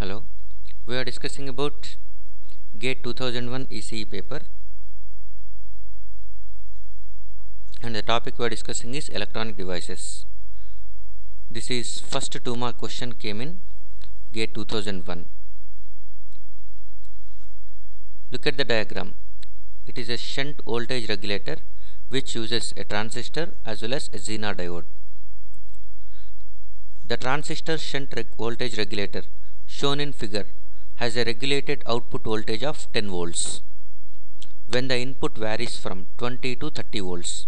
Hello, we are discussing about GATE 2001 ECE paper, and the topic we are discussing is electronic devices. This is first 2-mark question came in GATE 2001. Look at the diagram. It is a shunt voltage regulator which uses a transistor as well as a Zener diode. The transistor shunt voltage regulator shown in figure has a regulated output voltage of 10 volts when the input varies from 20 to 30 volts.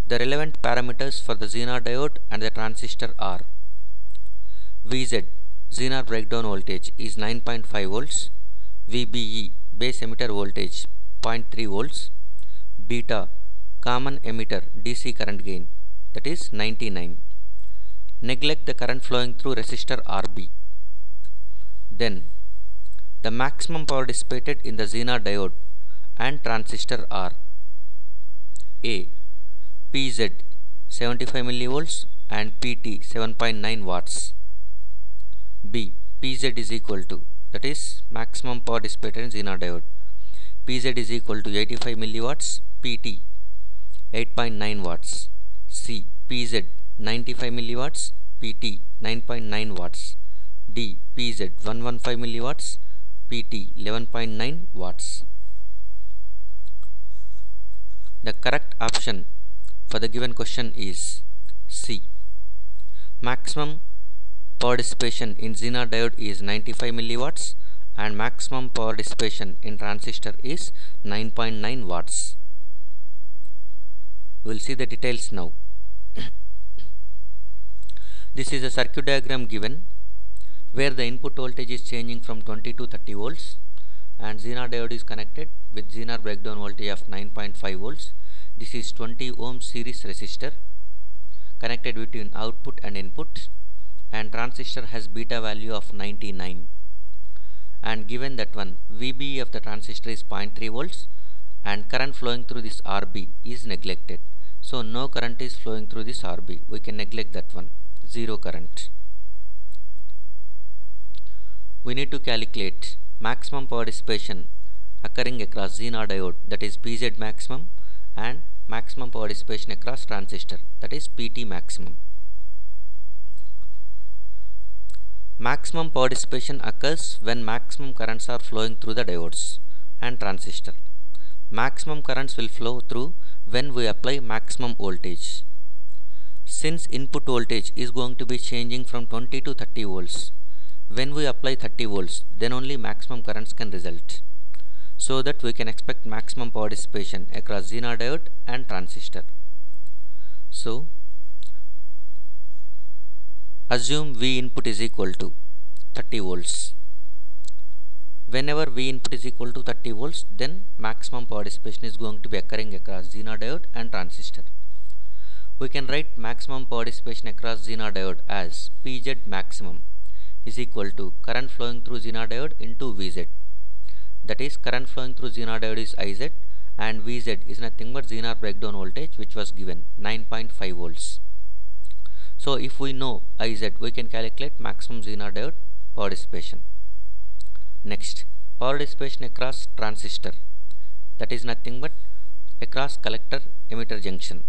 The relevant parameters for the Zener diode and the transistor are: VZ, Zener breakdown voltage, is 9.5 volts, VBE, base emitter voltage, 0.3 volts, beta, common emitter DC current gain, that is 99. Neglect the current flowing through resistor RB. Then, the maximum power dissipated in the Zener diode and transistor are: A. PZ 75 millivolts and PT 7.9 watts. B. PZ is equal to, that is maximum power dissipated in Zener diode, PZ is equal to 85 milliwatts, PT 8.9 watts. C. PZ 95 milliwatts, PT 9.9 watts. D. PZ 115 milliwatts, PT 11.9 watts. The correct option for the given question is C. Maximum power dissipation in Zener diode is 95 milliwatts and maximum power dissipation in transistor is 9.9 watts. We will see the details now. This is a circuit diagram given where the input voltage is changing from 20 to 30 volts and Zener diode is connected with Zener breakdown voltage of 9.5 volts. This is 20 ohm series resistor connected between output and input, and transistor has beta value of 99, and given that one VB of the transistor is 0.3 volts and current flowing through this RB is neglected. So no current is flowing through this RB. We can neglect that one. Zero current. We need to calculate maximum power dissipation occurring across Zener diode, that is PZ maximum, and maximum power dissipation across transistor, that is PT maximum. Maximum power dissipation occurs when maximum currents are flowing through the diodes and transistor. Maximum currents will flow through when we apply maximum voltage. Since input voltage is going to be changing from 20 to 30 volts, when we apply 30 volts, then only maximum currents can result, so that we can expect maximum power dissipation across Zener diode and transistor. So, assume V input is equal to 30 volts. Whenever V input is equal to 30 volts, then maximum power dissipation is going to be occurring across Zener diode and transistor. We can write maximum power dissipation across Zener diode as PZ maximum is equal to current flowing through Zener diode into VZ. That is, current flowing through Zener diode is IZ and VZ is nothing but Zener breakdown voltage, which was given 9.5 volts. So if we know IZ, we can calculate maximum Zener diode power dissipation. Next, power dissipation across transistor, that is nothing but across collector emitter junction.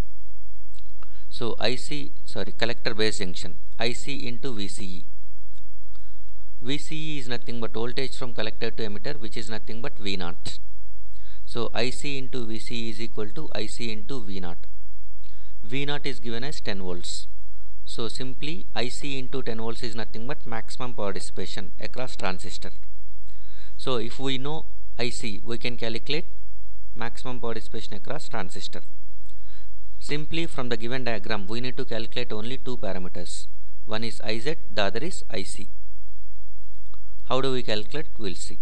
So collector base junction, IC into VCE. VCE is nothing but voltage from collector to emitter, which is nothing but V0. So IC into VCE is equal to IC into V0. V0 is given as 10 volts. So simply IC into 10 volts is nothing but maximum power dissipation across transistor. So if we know IC, we can calculate maximum power dissipation across transistor. Simply from the given diagram, we need to calculate only two parameters. One is IZ, the other is IC. How do we calculate? We will see.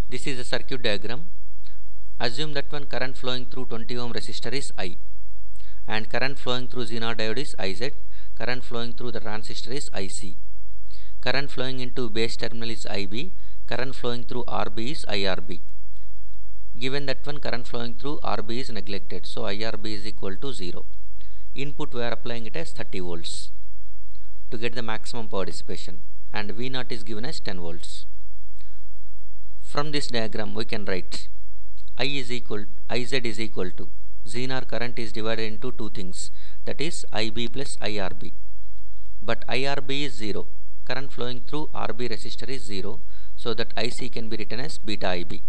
This is a circuit diagram. Assume that one current flowing through 20 ohm resistor is I, and current flowing through Zener diode is IZ, current flowing through the transistor is IC, current flowing into base terminal is IB, current flowing through RB is IRB. Given that one current flowing through RB is neglected, so IRB is equal to 0. Input we are applying it as 30 volts. to get the maximum power dissipation. and V0 is given as 10 volts. From this diagram we can write IZ is equal to Zener current is divided into two things, that is IB plus IRB. But IRB is 0. Current flowing through RB resistor is 0, so that IC can be written as beta IB.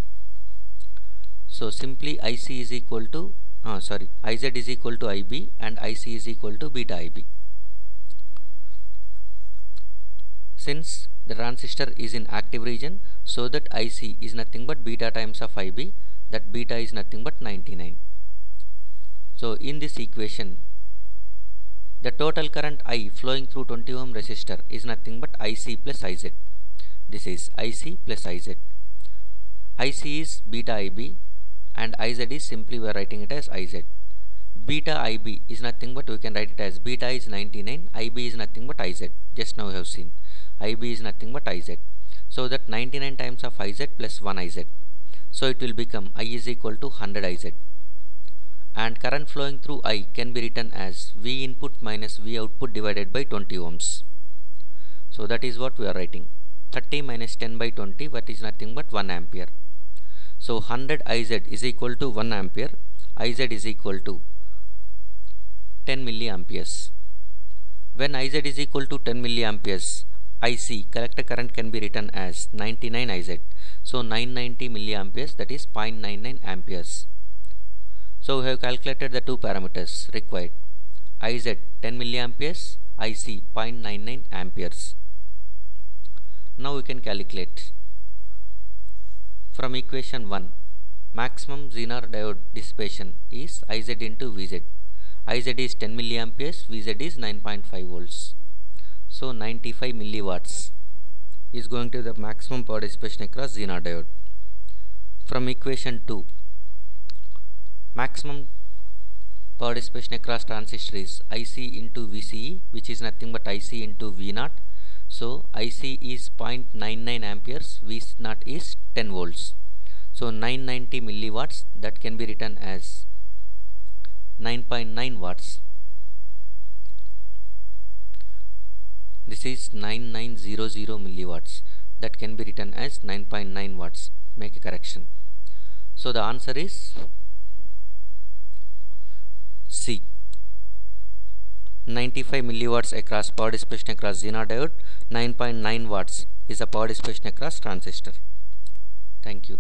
So simply IC is equal to IZ is equal to IB and IC is equal to beta IB. Since the transistor is in active region, so that IC is nothing but beta times of IB, that beta is nothing but 99. So in this equation, the total current I flowing through 20 ohm resistor is nothing but IC plus IZ. This is IC plus IZ. IC is beta IB and IZ is simply we are writing it as IZ. Beta IB is nothing but we can write it as beta is 99, IB is nothing but IZ. Just now we have seen IB is nothing but IZ. So that 99 times of IZ plus 1 IZ. So it will become I is equal to 100 IZ. And current flowing through I can be written as V input minus V output divided by 20 ohms. So that is what we are writing. 30 minus 10 by 20, that is nothing but 1 ampere. So 100 IZ is equal to 1 ampere. IZ is equal to 10 milliamperes. When IZ is equal to 10 milliamperes, IC collector current can be written as 99 IZ. So 990 milliamperes, that is 0.99 amperes. So we have calculated the two parameters required. IZ 10 milliamperes, IC 0.99 amperes. Now we can calculate. From equation 1, maximum Zener diode dissipation is IZ into VZ. IZ is 10 milliamperes, VZ is 9.5 volts. So 95 milliwatts is going to the maximum power dissipation across Zener diode. From equation 2, maximum power dissipation across transistor is IC into VCE, which is nothing but IC into V0. So IC is 0.99 amperes, V0 is 10 volts. So 990 milliwatts, that can be written as 9.9 watts. This is 9900 milliwatts, that can be written as 9.9 watts. Make a correction. So the answer is C. 95 milliwatts across power dissipation across Zener diode, 9.9 watts is the power dissipation across transistor. Thank you.